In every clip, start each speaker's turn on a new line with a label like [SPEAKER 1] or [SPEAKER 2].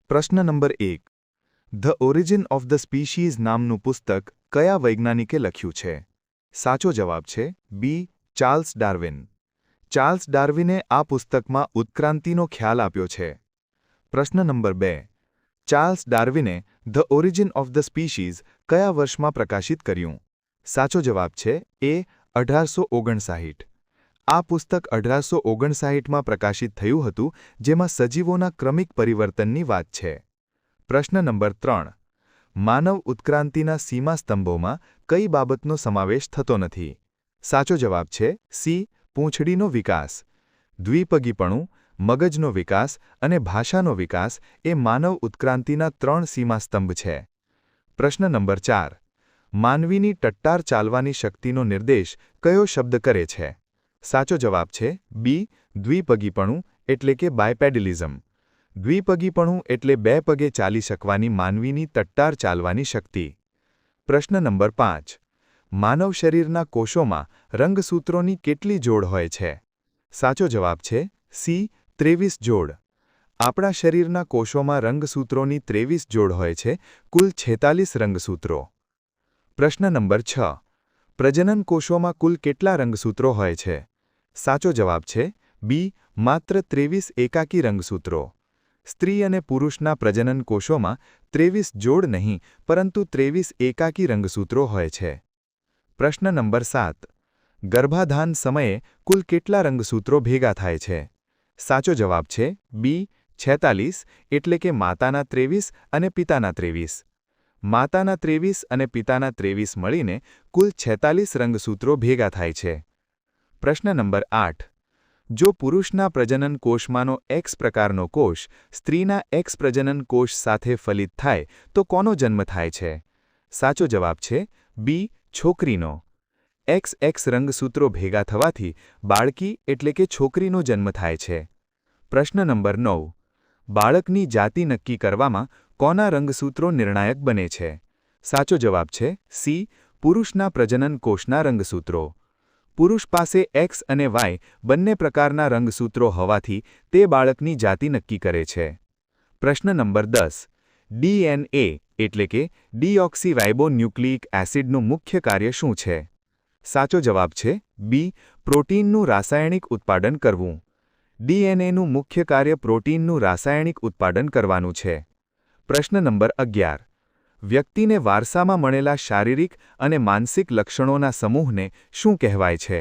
[SPEAKER 1] પ્રશ્ન number 1. The origin of the species નામનું પુસ્તક કયા વૈજ્ઞાનિકે લખ્યું છે? સાચો જવાબ છે બી. Charles Darwin. ચાર્લ્સ ડાર્વિને આ પુસ્તકમાં ઉત્ક્રાંતિનો ખ્યાલ આપ્યો છે. પ્રશ્ન નંબર 2. ચાર્લ્સ ડાર્વિને the origin of the species કયા વર્ષમાં પ્રકાશિત કર્યું? સાચો જવાબ છે એ. 1859. આ પુસ્તક 1859માં પ્રકાશિત થયું હતું, જેમાં સજીવોના ક્રમિક પરિવર્તનની વાત છે. પ્રશ્ન નંબર 3. માનવ ઉત્ક્રાંતિના સીમાસ્તંભોમાં કઈ બાબતનો સમાવેશ થતો નથી? સાચો જવાબ છે સી. પૂંછડીનો વિકાસ. દ્વિપગીપણું, મગજનો વિકાસ અને ભાષાનો વિકાસ એ માનવ ઉત્ક્રાંતિના 3 સીમાસ્તંભ છે. પ્રશ્ન નંબર 4. માનવીની ટટ્ટાર ચાલવાની શક્તિનો નિર્દેશ કયો શબ્દ કરે છે? સાચો જવાબ છે બી. દ્વિપગીપણું એટલે કે બાયપેડલિઝમ. દ્વિપગીપણું એટલે 2 પગે ચાલી શકવાની માનવીની ટટ્ટાર ચાલવાની શક્તિ. પ્રશ્ન નંબર 5. માનવ શરીરના કોષોમાં રંગસૂત્રોની કેટલી જોડ હોય છે? સાચો જવાબ છે સી. 23 જોડ. આપણા શરીરના કોષોમાં રંગસૂત્રોની 23 જોડ હોય છે, કુલ 46 રંગસૂત્રો. પ્રશ્ન નંબર 6. પ્રજનન કોષોમાં કુલ કેટલા રંગસૂત્રો હોય છે? સાચો જવાબ છે બી. માત્ર 23 એકાકી રંગસૂત્રો. સ્ત્રી અને પુરુષના પ્રજનન કોષોમાં 23 જોડ નહીં, પરંતુ 23 એકાકી રંગસૂત્રો હોય છે. પ્રશ્ન નંબર 7. ગર્ભાધાન સમયે કુલ કેટલા રંગસૂત્રો ભેગા થાય છે? સાચો જવાબ છે બી. 46 એટલે કે માતાના 23 અને પિતાના 23. માતાના 23 અને પિતાના 23 મળીને કુલ 46 રંગસૂત્રો ભેગા થાય છે. પ્રશ્ન નંબર 8. જો પુરુષના પ્રજનન કોષમાંનો X પ્રકારનો કોષ સ્ત્રીના X પ્રજનન કોષ સાથે ફલિત થાય તો કોનો જન્મ થાય છે? સાચો જવાબ છે બી. છોકરીનો. XX રંગસૂત્રો ભેગા થવાથી બાળકી એટલે કે છોકરીનો જન્મ થાય છે. પ્રશ્ન નંબર 9. બાળકની જાતિ નક્કી કરવામાં કોના રંગસૂત્રો નિર્ણાયક બને છે? સાચો જવાબ છે સી. પુરુષના પ્રજનન કોષના રંગસૂત્રો. પુરુષ પાસે X અને Y બંને પ્રકારના રંગસૂત્રો હોવાથી તે બાળકની જાતિ નક્કી કરે છે. પ્રશ્ન નંબર 10. DNA એટલે કે ડીઓક્સીરાઇબોન્યુક્લિક એસિડનું મુખ્ય કાર્ય શું છે? સાચો જવાબ છે બી. પ્રોટીનનું રાસાયણિક ઉત્પાદન કરવું. DNAનું મુખ્ય કાર્ય પ્રોટીનનું રાસાયણિક ઉત્પાદન કરવાનું છે. પ્રશ્ન નંબર 11. વ્યક્તિને વારસામાં મળેલા શારીરિક અને માનસિક લક્ષણોના સમૂહને શું કહેવાય છે?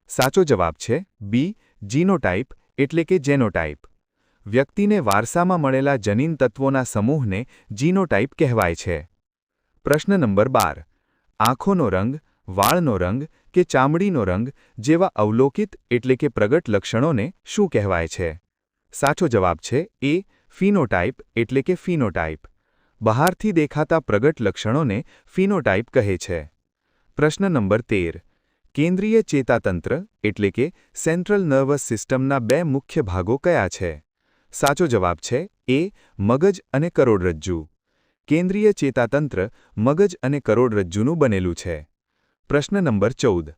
[SPEAKER 1] સાચો જવાબ છે બી. જીનોટાઇપ એટલે કે જેનોટાઇપ. વ્યક્તિને વારસામાં મળેલા જનીન તત્વોના સમૂહને જીનોટાઇપ કહેવાય છે. પ્રશ્ન નંબર 12. આંખોનો રંગ, વાળનો રંગ કે ચામડીનો રંગ જેવા અવલોકિત એટલે કે પ્રગટ લક્ષણોને શું કહેવાય છે? સાચો જવાબ છે એ. ફિનોટાઇપ એટલે કે ફિનોટાઇપ. બહારથી દેખાતા પ્રગટ લક્ષણોને ફિનોટાઇપ કહે છે. પ્રશ્ન નંબર 13. કેન્દ્રીય ચેતાતંત્ર એટલે કે સેન્ટ્રલ નર્વસ સિસ્ટમના 2 મુખ્ય ભાગો કયા છે? સાચો જવાબ છે એ. મગજ અને કરોડરજ્જુ. કેન્દ્રીય ચેતાતંત્ર મગજ અને કરોડરજ્જુનું બનેલું છે. પ્રશ્ન નંબર 14.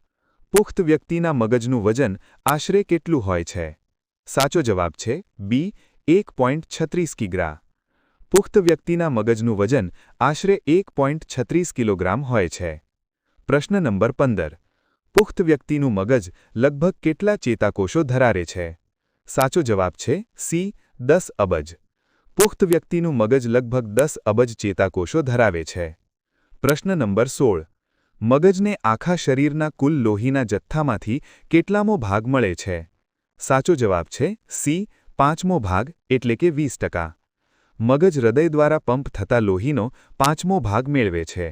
[SPEAKER 1] પુખ્ત વ્યક્તિના મગજનું વજન આશરે કેટલું હોય છે? સાચો જવાબ છે બી. 1.36 કિગ્રા. પુખ્ત વ્યક્તિના મગજનું વજન આશરે 1.36 કિલોગ્રામ હોય છે. પ્રશ્ન નંબર 15. પુખ્ત વ્યક્તિનું મગજ લગભગ કેટલા ચેતાકોષો ધરાવે છે? સાચો જવાબ છે સી. 10 અબજ. પુખ્ત વ્યક્તિનું મગજ લગભગ 10 અબજ ચેતાકોષો ધરાવે છે. પ્રશ્ન નંબર 16. મગજને આખા શરીરના કુલ લોહીના જથ્થામાંથી કેટલામો ભાગ મળે છે? સાચો જવાબ છે સી. 5મો ભાગ એટલે કે 20%. મગજ હૃદય દ્વારા પંપ થતા લોહીનો 5મો ભાગ મેળવે છે.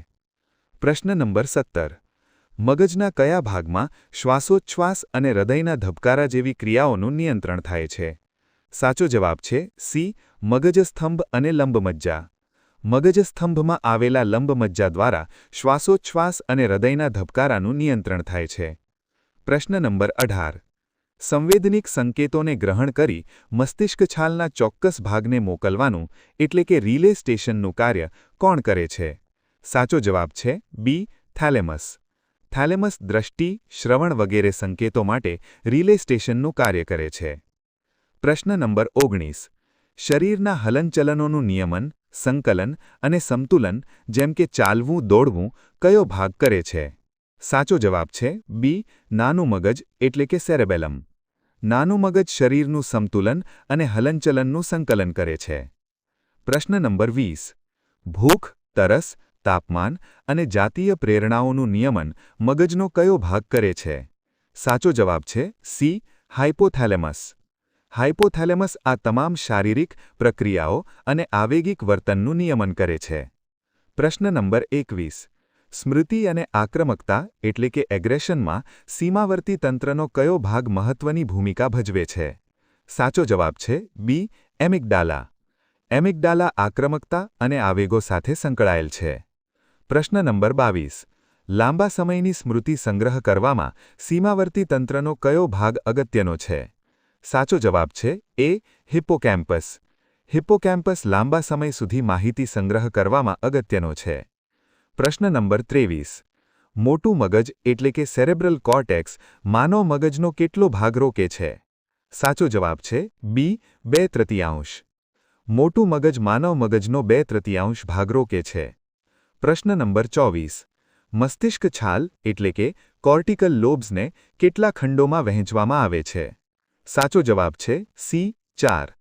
[SPEAKER 1] પ્રશ્ન નંબર 17. મગજના કયા ભાગમાં શ્વાસોચ્છ્વાસ અને હૃદયના ધબકારા જેવી ક્રિયાઓનું નિયંત્રણ થાય છે? સાચો જવાબ છે સી. મગજસ્તંભ અને લંબમજ્જા. મગજસ્તંભમાં આવેલા લંબમજ્જા દ્વારા શ્વાસોચ્છ્વાસ અને હૃદયના ધબકારાનું નિયંત્રણ થાય છે. પ્રશ્ન નંબર 18. સંવેદનિક સંકેતોને ગ્રહણ કરી મસ્તિષ્ક છાલના ચોક્કસ ભાગને મોકલવાનું એટલે કે રિલે સ્ટેશનનું કાર્ય કોણ કરે છે? સાચો જવાબ છે બી. થેલેમસ. થેલેમસ દ્રષ્ટિ, શ્રવણ વગેરે સંકેતો માટે રિલે સ્ટેશનનું કાર્ય કરે છે. પ્રશ્ન નંબર 19. શરીરના હલનચલનોનું નિયમન, સંકલન અને સમતુલન જેમ કે ચાલવું, દોડવું કયો ભાગ કરે છે? સાચો જવાબ છે બી. નાનું મગજ એટલે કે સેરેબેલમ. નાનું મગજ શરીરનું સમતુલન અને હલનચલનનું સંકલન કરે છે. પ્રશ્ન નંબર 20. ભૂખ, તરસ, તાપમાન અને જાતીય પ્રેરણાઓનું નિયમન મગજનો કયો ભાગ કરે છે? સાચો જવાબ છે સી. હાઇપોથેલેમસ. હાઇપોથેલેમસ આ તમામ શારીરિક પ્રક્રિયાઓ અને આવેગિક વર્તનનું નિયમન કરે છે. પ્રશ્ન નંબર 21. સ્મૃતિ અને આક્રમકતા એટલે કે એગ્રેશનમાં સીમાવર્તી તંત્રનો કયો ભાગ મહત્વની ભૂમિકા ભજવે છે? સાચો જવાબ છે બી. એમિગ્ડાલા. એમિગ્ડાલા આક્રમકતા અને આવેગો સાથે સંકળાયેલ છે. પ્રશ્ન નંબર 22. લાંબા સમયની સ્મૃતિ સંગ્રહ કરવામાં સીમાવર્તી તંત્રનો કયો ભાગ અગત્યનો છે? સાચો જવાબ છે એ. હિપ્પોકેમ્પસ. હિપ્પોકેમ્પસ લાંબા સમય સુધી માહિતી સંગ્રહ કરવામાં અગત્યનો છે. પ્રશ્ન નંબર 23. મોટું મગજ એટલે કે સેરેબ્રલ કોર્ટેક્સ માનવ મગજનો કેટલો ભાગ રોકે છે? સાચો જવાબ છે બી. 2/3. મોટું મગજ માનવ મગજનો 2/3 ભાગ રોકે છે. પ્રશ્ન નંબર 24. મસ્તિષ્ક છાલ એટલે કે કોર્ટિકલ લોબ્સને કેટલા ખંડોમાં વહેંચવામાં આવે છે? સાચો જવાબ છે સી. 4.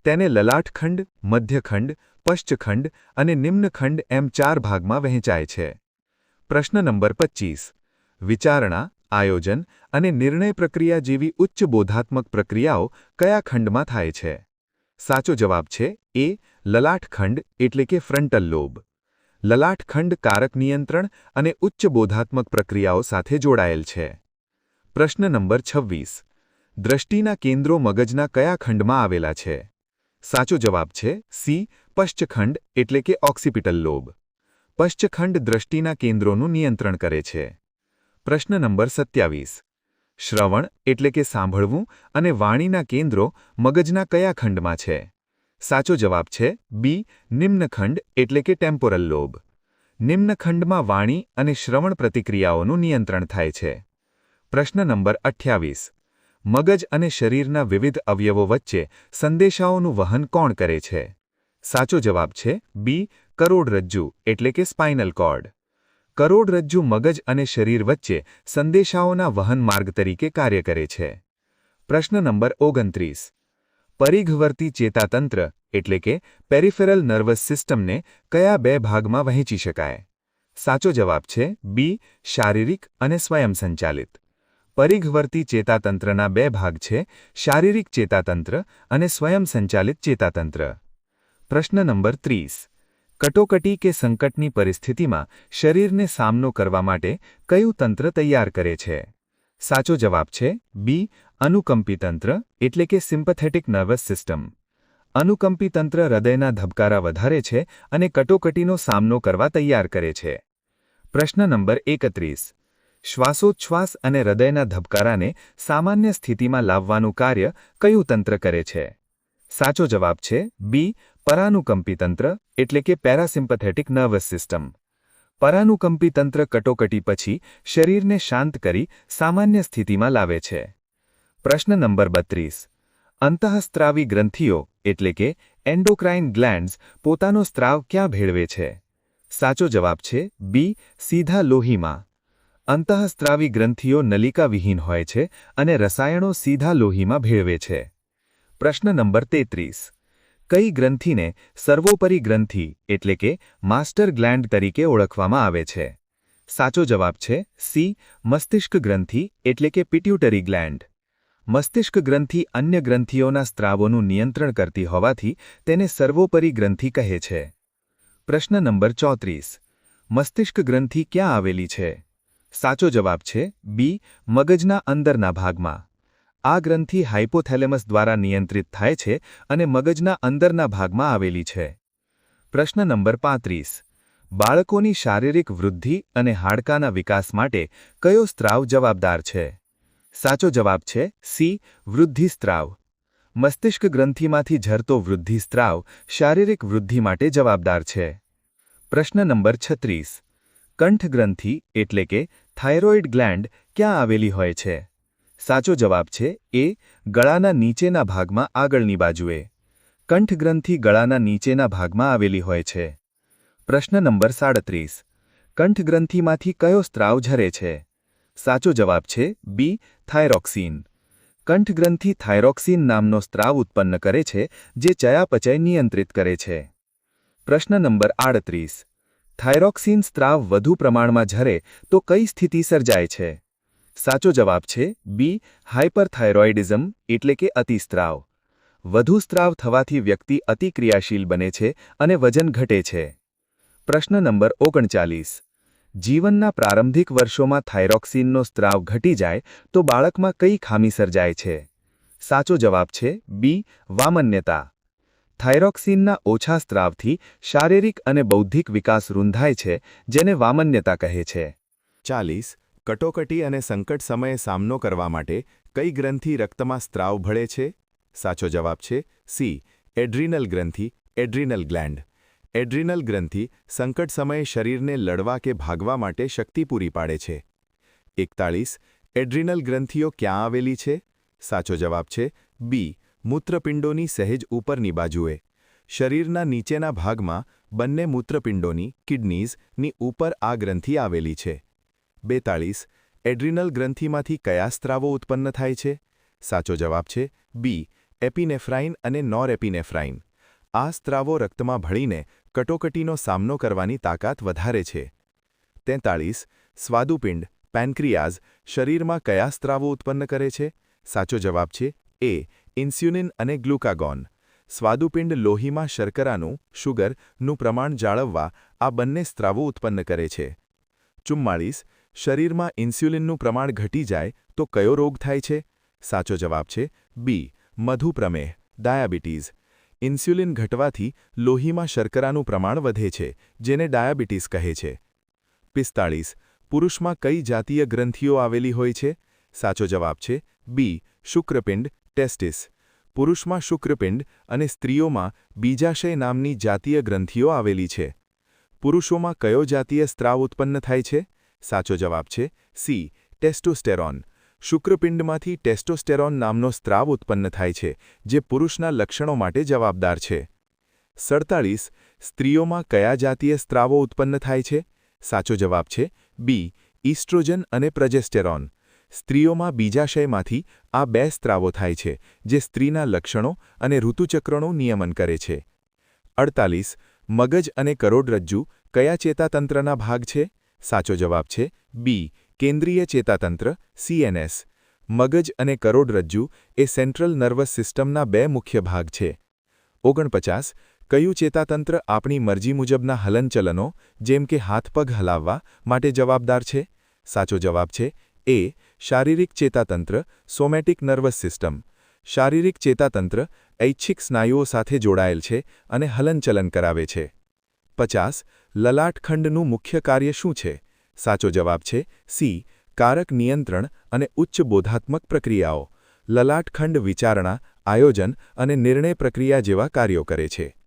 [SPEAKER 1] તેને લલાટખંડ, મધ્યખંડ, પશ્ચખંડ અને નિમ્નખંડ એમ 4 ભાગમાં વહેંચાય છે. પ્રશ્ન નંબર 25. વિચારણા, આયોજન અને નિર્ણય પ્રક્રિયા જેવી ઉચ્ચ બોધાત્મક પ્રક્રિયાઓ કયા ખંડમાં થાય છે? સાચો જવાબ છે એ. લલાટખંડ એટલે કે ફ્રન્ટલ લોબ. લલાટખંડ કારક નિયંત્રણ અને ઉચ્ચ બોધાત્મક પ્રક્રિયાઓ સાથે જોડાયેલ છે. પ્રશ્ન નંબર 26. દ્રષ્ટિના કેન્દ્રો મગજના કયા ખંડમાં આવેલા છે? સાચો જવાબ છે સી. પશ્ચખંડ એટલે કે ઓક્સિપિટલ લોબ. પશ્ચખંડ દ્રષ્ટિના કેન્દ્રોનું નિયંત્રણ કરે છે. પ્રશ્ન નંબર 27. શ્રવણ એટલે કે સાંભળવું અને વાણીના કેન્દ્રો મગજના કયા ખંડમાં છે? સાચો જવાબ છે બી. નિમ્નખંડ એટલે કે ટેમ્પોરલ લોબ. નિમ્નખંડમાં વાણી અને શ્રવણ પ્રતિક્રિયાઓનું નિયંત્રણ થાય છે. પ્રશ્ન નંબર 28. મગજ અને શરીરના વિવિધ અવયવો વચ્ચે સંદેશાઓનું વહન કોણ કરે છે? સાચો જવાબ છે બી. કરોડરજ્જુ એટલે કે સ્પાઇનલ કોર્ડ. કરોડરજ્જુ મગજ અને શરીર વચ્ચે સંદેશાઓના વહન માર્ગ તરીકે કાર્ય કરે છે. પ્રશ્ન નંબર 29. પરિઘવર્તી ચેતાતંત્ર એટલે કે પેરિફેરલ નર્વસ સિસ્ટમને કયા 2 ભાગમાં વહેંચી શકાય? સાચો જવાબ છે બી. શારીરિક અને સ્વયંસંચાલિત. પરિઘવર્તી ચેતાતંત્રના 2 ભાગ છે, શારીરિક ચેતાતંત્ર અને સ્વયંસંચાલિત ચેતાતંત્ર. પ્રશ્ન નંબર 30. કટોકટી કે સંકટની પરિસ્થિતિમાં શરીરને સામનો કરવા માટે કયું તંત્ર તૈયાર કરે છે? સાચો જવાબ છે બી. અનુકંપી તંત્ર એટલે કે સિમ્પથેટિક નર્વસ સિસ્ટમ. અનુકંપી તંત્ર હૃદયના ધબકારા વધારે છે અને કટોકટીનો સામનો કરવા તૈયાર કરે છે. પ્રશ્ન નંબર 31. શ્વાસોચ્છ્વાસ અને હૃદયના ધબકારાને સામાન્ય સ્થિતિમાં લાવવાનું કાર્ય કયું તંત્ર કરે છે? સાચો જવાબ છે બી. પરાનુકંપી તંત્ર એટલે કે પેરાસિમ્પથેટિક નર્વસ સિસ્ટમ. પરાનુકંપી તંત્ર કટોકટી પછી શરીરને શાંત કરી સામાન્ય સ્થિતિમાં લાવે છે. પ્રશ્ન નંબર 32. અંતઃસ્ત્રાવી ગ્રંથિઓ એટલે કે એન્ડોક્રાઇન ગ્લેન્ડ્સ પોતાનો સ્ત્રાવ ક્યાં ભેળવે છે? સાચો જવાબ છે બી. સીધા લોહીમાં. અંતઃસ્ત્રાવી ગ્રંથિઓ નલિકાવિહીન હોય છે અને રસાયણો સીધા લોહીમાં ભેળવે છે. પ્રશ્ન નંબર 33. કઈ ગ્રંથિને સર્વોપરી ગ્રંથિ એટલે કે માસ્ટર ગ્લેન્ડ તરીકે ઓળખવામાં આવે છે? સાચો જવાબ છે સી. મસ્તિષ્ક ગ્રંથિ એટલે કે પિટ્યુટરી ગ્લેન્ડ. મસ્તિષ્ક ગ્રંથિ અન્ય ગ્રંથિઓના સ્ત્રાવોનું નિયંત્રણ કરતી હોવાથી તેને સર્વોપરી ગ્રંથિ કહે છે. પ્રશ્ન નંબર 34. મસ્તિષ્ક ગ્રંથિ ક્યાં આવેલી છે? સાચો જવાબ છે બી. મગજના અંદરના ભાગમાં. આ ગ્રંથિ હાઇપોથેલેમસ દ્વારા નિયંત્રિત થાય છે અને મગજના અંદરના ભાગમાં આવેલી છે. પ્રશ્ન નંબર 35. બાળકોની શારીરિક વૃદ્ધિ અને હાડકાના વિકાસ માટે કયો સ્ત્રાવ જવાબદાર છે? સાચો જવાબ છે સી. વૃદ્ધિસ્ત્રાવ. મસ્તિષ્ક ગ્રંથિમાંથી ઝરતો વૃદ્ધિસ્ત્રાવ શારીરિક વૃદ્ધિ માટે જવાબદાર છે. પ્રશ્ન નંબર 36. કંઠગ્રંથિ એટલે કે થાઇરોઇડ ગ્લેન્ડ ક્યાં આવેલી હોય છે? સાચો જવાબ છે એ. ગળાના નીચેના ભાગમાં આગળની બાજુએ. કંઠગ્રંથિ ગળાના નીચેના ભાગમાં આવેલી હોય છે. પ્રશ્ન નંબર 37. કંઠગ્રંથિમાંથી કયો સ્ત્રાવ ઝરે છે? સાચો જવાબ છે બી. થાઇરોક્સિન. કંઠગ્રંથિ થાઇરોક્સિન નામનો સ્ત્રાવ ઉત્પન્ન કરે છે જે ચયાપચય નિયંત્રિત કરે છે. પ્રશ્ન નંબર 38. થાઇરોક્સિન સ્ત્રાવ વધુ પ્રમાણમાં ઝરે તો કઈ સ્થિતિ સર્જાય છે? સાચો જવાબ છે બી. હાઇપરથાઇરોઇડિઝમ એટલે કે અતિસ્ત્રાવ. વધુ સ્ત્રાવ થવાથી વ્યક્તિ અતિક્રિયાશીલ બને છે અને વજન ઘટે છે. પ્રશ્ન નંબર 39. જીવનના પ્રારંભિક વર્ષોમાં થાઇરોક્સિનનો સ્ત્રાવ ઘટી જાય તો બાળકમાં કઈ ખામી સર્જાય છે? સાચો જવાબ છે બી. વામન્યતા. થાઇરોક્સિનના ઓછા સ્ત્રાવથી શારીરિક અને બૌદ્ધિક વિકાસ રૂંધાય છે, જેને વામન્યતા કહે છે. 40. કટોકટી અને સંકટ સમયે સામનો કરવા માટે કઈ ગ્રંથિ રક્તમાં સ્ત્રાવ ભળે છે? સાચો જવાબ છે સી. એડ્રીનલ ગ્રંથિ, એડ્રીનલ ગ્લેન્ડ. એડ્રીનલ ગ્રંથિ સંકટ સમયે શરીરને લડવા કે ભાગવા માટે શક્તિ પૂરી પાડે છે. 41. એડ્રીનલ ગ્રંથિઓ ક્યાં આવેલી છે? સાચો જવાબ છે બી. મૂત્રપિંડોની સહેજ ઉપરની બાજુએ. શરીરના નીચેના ભાગમાં બંને મૂત્રપિંડોની કિડનીઝની ઉપર આ ગ્રંથિ આવેલી છે. 42. એડ્રીનલ ગ્રંથિમાંથી કયા સ્ત્રાવો ઉત્પન્ન થાય છે? સાચો જવાબ છે બી. એપિનેફ્રાઇન અને નોરએપિનેફ્રાઇન. આ સ્ત્રાવો રક્તમાં ભળીને કટોકટીનો સામનો કરવાની તાકાત વધારે છે. 43. સ્વાદુપિંડ, પેન્ક્રિયાઝ શરીરમાં કયા સ્ત્રાવો ઉત્પન્ન કરે છે? સાચો જવાબ છે એ. ઇન્સ્યુલિન અને ગ્લુકાગોન. સ્વાદુપિંડ લોહીમાં શર્કરાનું શુગરનું પ્રમાણ જાળવવા આ બંને સ્ત્રાવો ઉત્પન્ન કરે છે. 44. શરીરમાં ઇન્સ્યુલિનનું પ્રમાણ ઘટી જાય તો કયો રોગ થાય છે? સાચો જવાબ છે બી. મધુપ્રમેહ, ડાયાબિટીઝ. ઇન્સ્યુલિન ઘટવાથી લોહીમાં શર્કરાનું પ્રમાણ વધે છે, જેને ડાયાબિટીસ કહે છે. 45. પુરુષમાં કઈ જાતીય ગ્રંથિઓ આવેલી હોય છે? સાચો જવાબ છે બી. શુક્રપિંડ, ટેસ્ટિસ. પુરુષમાં શુક્રપિંડ અને સ્ત્રીઓમાં બીજાશય નામની જાતીય ગ્રંથિઓ આવેલી છે. પુરુષોમાં કયો જાતીય સ્ત્રાવ ઉત્પન્ન થાય છે? સાચો જવાબ છે સી. ટેસ્ટોસ્ટેરોન. શુક્રપિંડમાંથી ટેસ્ટોસ્ટેરોન નામનો સ્ત્રાવ ઉત્પન્ન થાય છે, જે પુરુષના લક્ષણો માટે જવાબદાર છે. 47. સ્ત્રીઓમાં કયા જાતીય સ્ત્રાવો ઉત્પન્ન થાય છે? સાચો જવાબ છે બી. ઇસ્ટ્રોજન અને પ્રોજેસ્ટેરોન. સ્ત્રીઓમાં બીજાશયમાંથી આ બે સ્ત્રાવો થાય છે, જે સ્ત્રીના લક્ષણો અને ઋતુચક્રનું નિયમન કરે છે. 48. મગજ અને કરોડરજ્જુ કયા ચેતાતંત્રના ભાગ છે? સાચો જવાબ છે બી. કેન્દ્રીય ચેતાતંત્ર, CNS. મગજ અને કરોડરજ્જુ એ સેન્ટ્રલ નર્વસ સિસ્ટમના બે મુખ્ય ભાગ છે. 49. કયું ચેતાતંત્ર આપણી મરજી મુજબના હલનચલનો, જેમ કે હાથપગ હલાવવા, માટે જવાબદાર છે? સાચો જવાબ છે એ. શારીરિક ચેતાતંત્ર, સોમેટિક નર્વસ સિસ્ટમ. શારીરિક ચેતાતંત્ર ઐચ્છિક સ્નાયુઓ સાથે જોડાયેલ છે અને હલનચલન કરાવે છે. 50. લલાટખંડનું મુખ્ય કાર્ય શું છે? સાચો જવાબ છે સી. કારક નિયંત્રણ અને ઉચ્ચ બોધાત્મક પ્રક્રિયાઓ. લલાટખંડ વિચારણા, આયોજન અને નિર્ણય પ્રક્રિયા જેવા કાર્યો કરે છે.